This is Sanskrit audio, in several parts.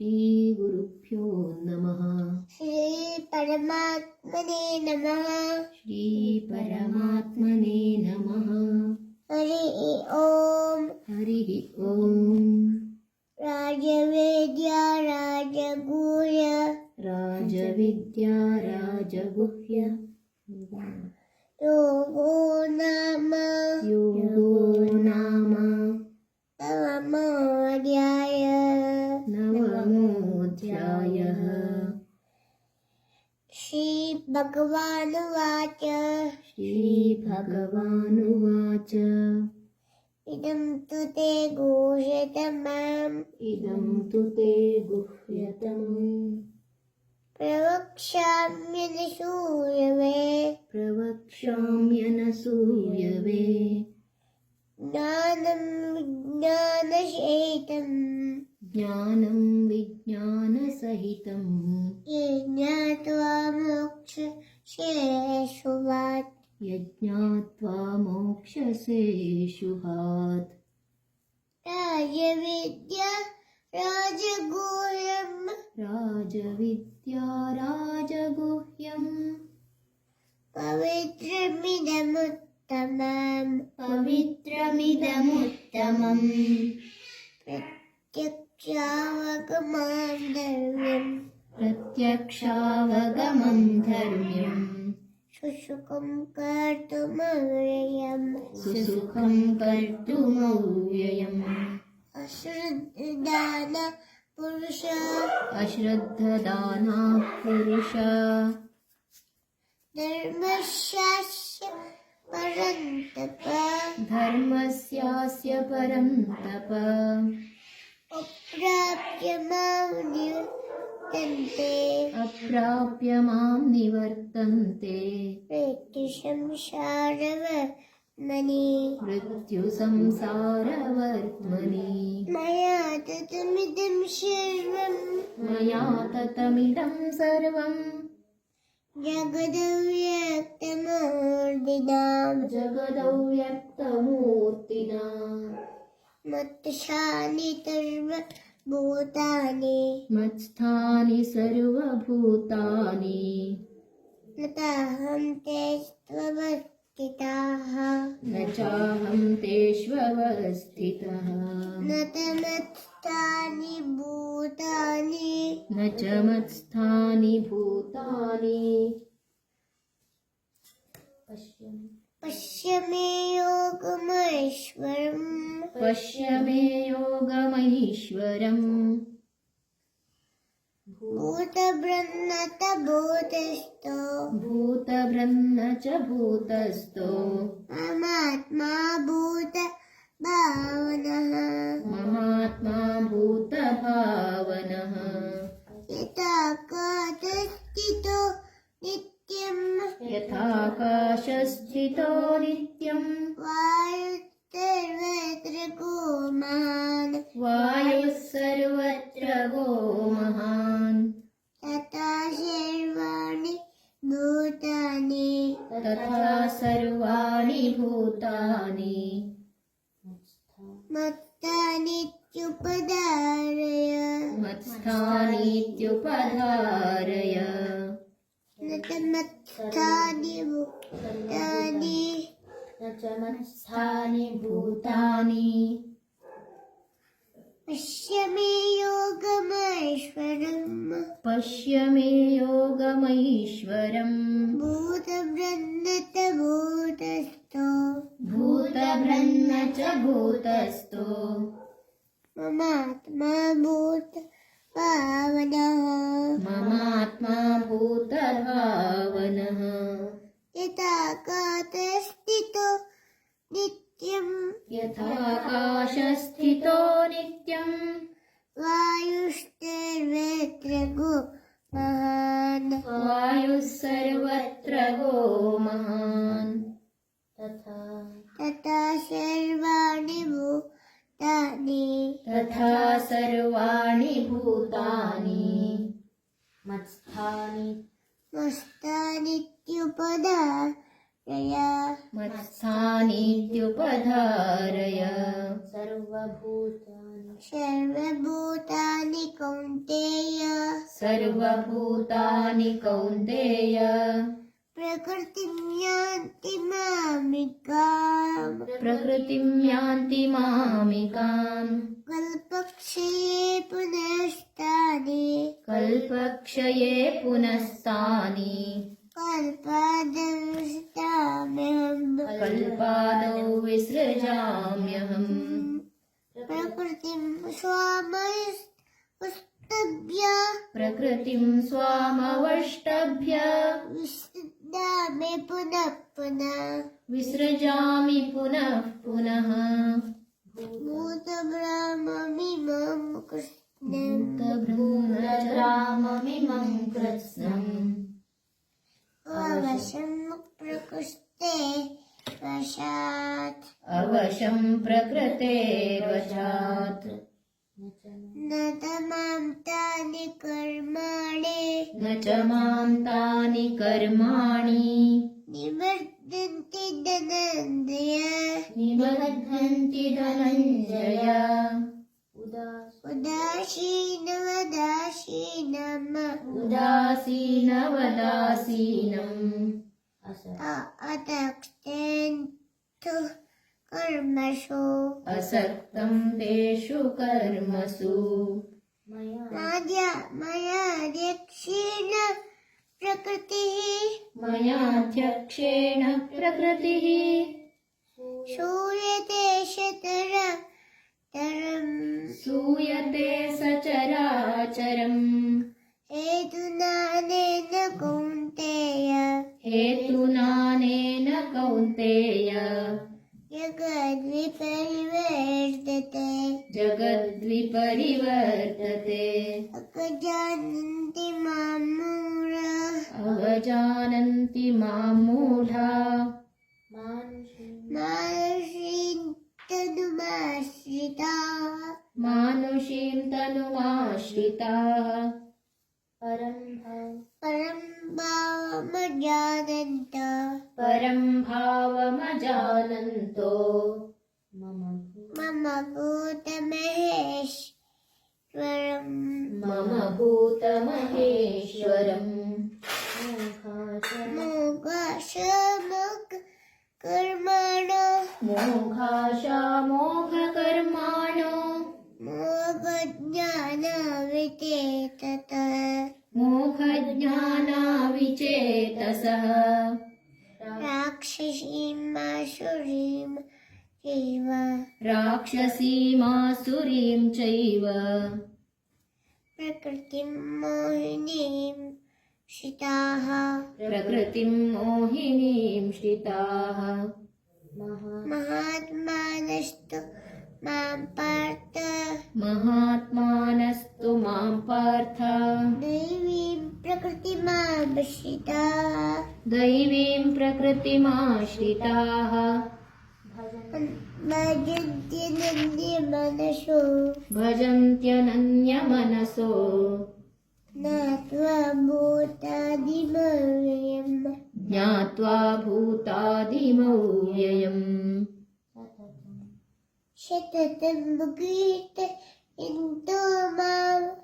ಶ್ರೀ ಗುರುಭ್ಯೋ ನಮಃ. ಶ್ರೀ ಪರಮಾತ್ಮನೇ ನಮಃ. ಶ್ರೀ ಪರಮಾತ್ಮನೇ ನಮಃ. ಹರಿ ಓಂ. ಹರಿ ಓಂ. ರಾಜವೇದ್ಯ ರಾಜಗುಹ್ಯ ರಾಜವಿದ್ಯಾ ರಾಜಗುಹ್ಯ ಯೋಗೋ ನಾಮ ಯೋಗೋ ನಾಮ ನವಮೋऽಧ್ಯಾಯ. ನವಮೋऽಧ್ಯಾಯಃ. ಶ್ರೀ ಭಗವಾನುವಾಚ. ಶ್ರೀ ಭಗವಾನುವಾಚ. ಇದಂ ತು ತೇ ಗುಹ್ಯತಮಂ ಇದಂ ತು ತೇ ಗುಹ್ಯತಮಂ ಪ್ರವಕ್ಷ್ಯಾಮ್ಯನಸೂಯವೆ. ಪ್ರವಕ್ಷ್ಯಾಮ್ಯನಸೂಯವೆ. ಜ್ಞಾನಂ ವಿಜ್ಞಾನಸಹಿತಂ ಜ್ಞಾನಂ ವಿಜ್ಞಾನಸಹಿತಂ ಯಜ್ಞಾತ್ವಾ ಮೋಕ್ಷಶೇಷುವಾತ್. ಯಜ್ಞಾತ್ವಾ ಮೋಕ್ಷಸೇ ಶುಭಾತ್. ರಾಜವಿದ್ಯಾ ರಾಜಗುಹ್ಯಂ ರಾಜವಿದ್ಯಾ ರಾಜಗುಹ್ಯಂ ಪವಿತ್ರಮಿದಮುತ್ತಮಂ ಪವಿತ್ರಮಿದಮುತ್ತಮಂ ಪ್ರತ್ಯಕ್ಷಾವಗಮಂ ಧರ್ಮ್ಯಂ ಪ್ರತ್ಯಕ್ಷಾವಗಮಂ ಧರ್ಮ್ಯಂ ಸುಸುಖಂ ಕರ್ತುಮವ್ಯಯಂ ಸುಸುಖಂ ಕರ್ತುಮವ್ಯಯಂ. ಅಶ್ರದ್ಧಾನ ಪುರುಷ ಅಶ್ರದ್ಧದಾನಃ ಪುರುಷ ಧರ್ಮಶಾಸ್ತ್ರ ಪರಂತಪ. ಧರ್ಮಸ್ಯಾಸ್ಯ ಪರಂ ತಪ. ಅಪ್ರಾಪ್ಯ ಮಾಂ ನಿವರ್ತಂತೆ ಅಪ್ರಾಪ್ಯ ಮಾಂ ನಿವರ್ತಂತೆ ಮೃತ್ಯು ಸಂಸಾರವರ್ತ್ಮನಿ. ಮೃತ್ಯು ಸಂಸಾರವರ್ತ್ಮನಿ. ಮಯಾ ತತಮಿದಂ ಸರ್ವಂ ಮಯಾ ತತಮಿದಂ ಸರ್ವಂ ಜಗದವ್ಯಕ್ತಮೂರ್ತಿನಾ ಜಗದವ್ಯಕ್ತಮೂರ್ತಿನಾ ಮತ್ತಶಾನಿ ಸರ್ವಭೂತಾನಿ ಮತ್ಸ್ಥಾನಿ ಸರ್ವಭೂತಾನಿ ನತಾಹಂ ತೇಷ್ವವಸ್ಥಿತಃ ನ ಚಾಹಂ ತೇಷ್ವವಸ್ಥಿತಃ ನ ತಮತ್ಸ್ಥಾನಿ ಭೂತಾನಿ ನ ಚ ಮತ್ಸ್ಥಾನಿ ಭೂತಾನಿ. ಪಶ್ಯ ಮೇ ಯೋಗಮೈಶ್ವರಂ ಪಶ್ಯ ಮೇ ಯೋಗಮೈಶ್ವರಂ. ಭೂತಬೃನ್ನತ ಭೂತಸ್ಥೋ ಭೂತಭೃನ್ನ ಚ ಭೂತಸ್ಥೋ ಮಮಾತ್ಮ ಭೂತ ಭಾವನಃ. ಮಮಾತ್ಮಾ ಭೂತಭಾವನಃ. ಯಥಾಕಾಶಸ್ಥಿತೋ ನಿತ್ಯಂ ಯಥಾಕಾಶಸ್ಥಿತೋ ನಿತ್ಯಂ ವಾಯುಸ್ತರ್ವತ್ರ ಗೋಮಾನ್ ವಾಯುಃ ಸರ್ವತ್ರ ಗೋ ಮಹಾನ್. ತಥಾ ಸರ್ವಾಣಿ ಭೂತಾನಿ ತಥಾ ಸರ್ವಾಣಿ ಭೂತಾನಿ ಮತ್ತಾನಿತ್ಯುಪಧಾರಯ. ಮತ್ಸ್ಥಾನೀತ್ಯುಪಧಾರಯ. ನ ತಮತ್ಸ್ಥಾನಿ ಭೂತಾನಿ ನ ಚ ಮತ್ಸ್ಥಾನಿ ಭೂತಾನಿ. ಪಶ್ಯ ಮೇ ಯೋಗಮೈಶ್ವರಂ ಪಶ್ಯ ಮೇ ಯೋಗಮೈಶ್ವರಂ. ಭೂತಬೃನ್ನತ ಭೂತಸ್ಥೋ ಭೂತಭೃನ್ನ ಚ ಭೂತಸ್ಥೋ ಮಮಾತ್ಮ ಭೂತ ಭಾವನಃ. ಮಮಾತ್ಮಾ ಭೂತಭಾವನಃ. ಯಥಾಕಾಶಸ್ಥಿತೋ ನಿತ್ಯಂ ಯಥಾಕಾಶಸ್ಥಿತೋ ನಿತ್ಯಂ ವಾಯುಸ್ತರ್ವತ್ರ ಗೋ ಮಹಾನ್. ವಾಯುಃ ಸರ್ವತ್ರ ಗೋ ಮಹಾನ್. ತಥಾ ಸರ್ವಾಣಿ ಭೂತಾನಿ ತಥಾ ಸರ್ವಾಣಿ ಭೂತಾನಿ ಮತ್ಸ್ಥಾನಿ ಮಸ್ತಾನಿತ್ಯುಪಧಾರಯ. जय मत्स्थानीत्युपधारय सर्वभूतानि कौन्तेय सर्वभूतानि कौन्तेय प्रकृतिं यान्ति मामिकाम् प्रकृतिं यान्ति मामिकाम् कल्पक्षये पुनस्तानि कल्पक्षये पुनस्तानि कल्पादविष्टाम्यहम् कल्पादौ विसृजाम्यहम् प्रकृतिं स्वामस्तभ्य प्रकृतिं स्वामवष्टभ्य विसृजामि पुनः पुनः विसृजामि पुनः पुनः भूतब्रह्ममिमं कृष्णम् भूतभ्रूतग्राममिमं कृत्स्नम् अवशं प्रकृष्टे वशात् अवशं प्रकृतेर्वशात् न तमां तानि कर्माणि न च मां तानि कर्माणि निवर्तन्ति धनञ्जय निबध्नन्ति धनञ्जय उदासीनवदासीनम् अतक्तेन्तु कर्मसु असक्तं तेषु कर्मसु मयाध्यक्षेण प्रकृतिः मयाध्यक्षेण प्रकृतिः श्रूयते सूयते सचराचरम् हेतुनानेन कौन्तेय हेतुनानेन कौन्तेय जगद्विपरिवर्तते अजानन्ति मां मूढाः अवजानन्ति मां मूढा मानुषीं तनुमाश्रिताः परं भावमजानन्तो मम भूतमहेश्वरम् मोघाशामोघकर्माणो मोघज्ञानाविचेतसः राक्षसीमासुरीं चैव प्रकृतिं मोहिनीं शिताः प्रकृतिं मोहिनीं श्रिताः महात्मानस्तु मां पार्थ महात्मानस्तु मां पार्थ दैवीं प्रकृतिमाश्रिताः दैवीं प्रकृतिमाश्रिताः भजन्त्यनन्यमनसो ज्ञात्वा भूतादिमव्ययम्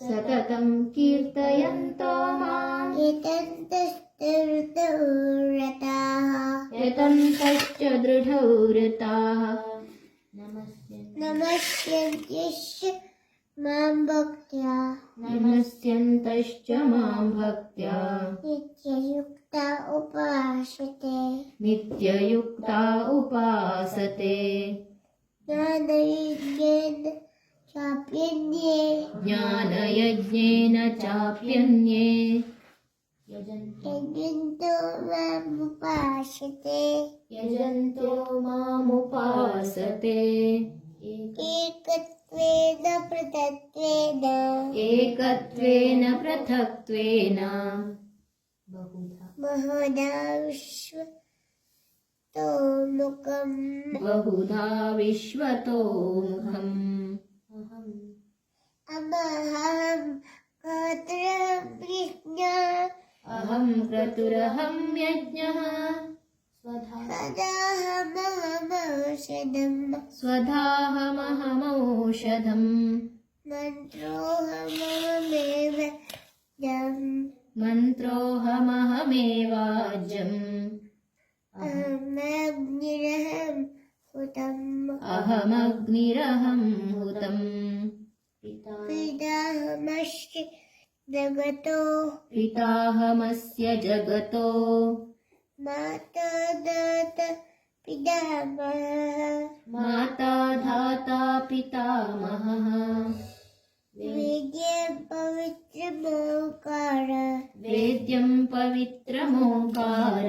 सततं कीर्तयन्तो माम् यतन्तश्च दृढौ रताः नमस्यन्त्यश्च मां भक्त्या नमस्यन्तश्च मां भक्त्या नित्ययुक्ता उपासते नित्ययुक्ता उपासते ज्ञानयज्ञेन चाप्यन्ये ज्ञानयज्ञेन चाप्यन्ये यजन्तो मामुपासते यजन्तो मामुपासते एकत्वेन पृथक्त्वेन एकत्वेन पृथक्त्वेन बहुधा विश्वतोमुखम् बहुधा विश्वतोमुखम् अहं क्रतुरहं अहं क्रतुरहं यज्ञः स्वधाहमहमौषधम् मन्त्रोऽहमहमेवाज्यम् अहमग्निरहं हुतम् पिताहमस्य जगतो माता धाता पितामहः वेद्यं पवित्रमोङ्कार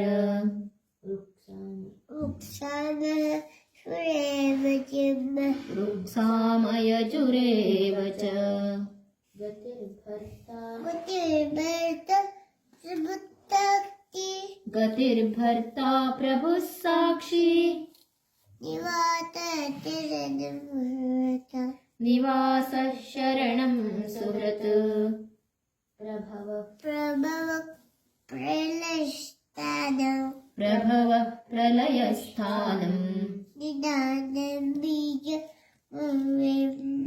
ऋक्सामयजुरेव च गतिर्भर्ता प्रभुः साक्षी निवासः शरणं सुहृत् प्रभवः प्रलयस्थानम्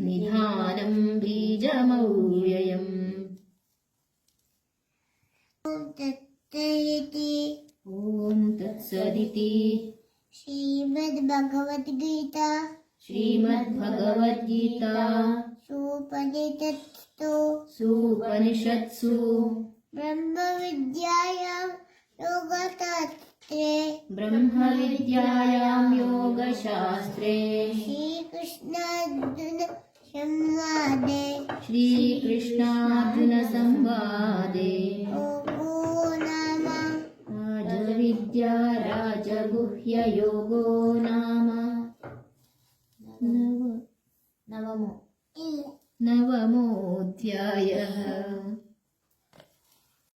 निधानं बीजमव्ययम् ॐ तत्सदिति श्रीमद्भगवद्गीता सुपनिषत्सु ब्रह्मविद्यायां योगशास्त्रे श्रीकृष्णार्जुनसंवादे राजविद्या राजगुह्ययोगो नाम नवमोऽध्यायः।